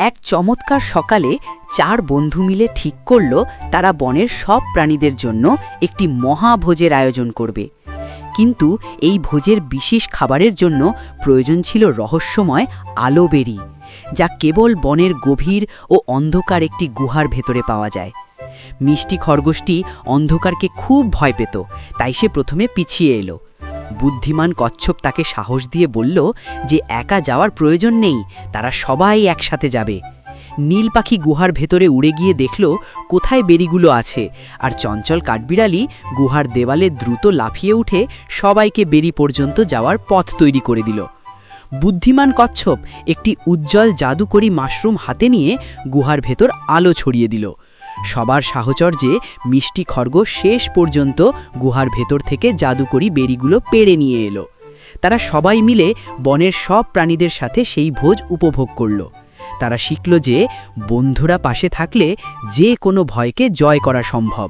এক চমৎকার সকালে 4 বন্ধু মিলে ঠিক করল তারা বনের সব প্রাণীদের জন্য একটি মহাভোজের আয়োজন করবে। কিন্তু এই ভোজের বিশেষ খাবারের জন্য প্রয়োজন ছিল রহস্যময় আলোবেরি, যা কেবল বনের গভীর ও অন্ধকার একটি গুহার ভেতরে পাওয়া যায়। মিষ্টি খরগোশটি অন্ধকারকে খুব ভয় পেত, তাই সে প্রথমে পিছিয়ে এলো। বুদ্ধিমান কচ্ছপ তাকে সাহস দিয়ে বলল যে একা যাওয়ার প্রয়োজন নেই, তারা সবাই একসাথে যাবে। নীল পাখি গুহার ভেতরে উড়ে গিয়ে দেখল কোথায় বেরিগুলো আছে, আর চঞ্চল কাঠবিড়ালি গুহার দেওয়ালে দ্রুত লাফিয়ে উঠে সবাইকে বেরি পর্যন্ত যাওয়ার পথ তৈরি করে দিল। বুদ্ধিমান কচ্ছপ একটি উজ্জ্বল জাদুকরী মাশরুম হাতে নিয়ে গুহার ভেতর আলো ছড়িয়ে দিল। সবার সাহচর্যে মিষ্টি খরগোশ শেষ পর্যন্ত গুহার ভেতর থেকে জাদুকরী বেরিগুলো পেড়ে নিয়ে এলো। তারা সবাই মিলে বনের সব প্রাণীদের সাথে সেই ভোজ উপভোগ করল। তারা শিখল যে বন্ধুরা পাশে থাকলে যে কোনো ভয়কে জয় করা সম্ভব।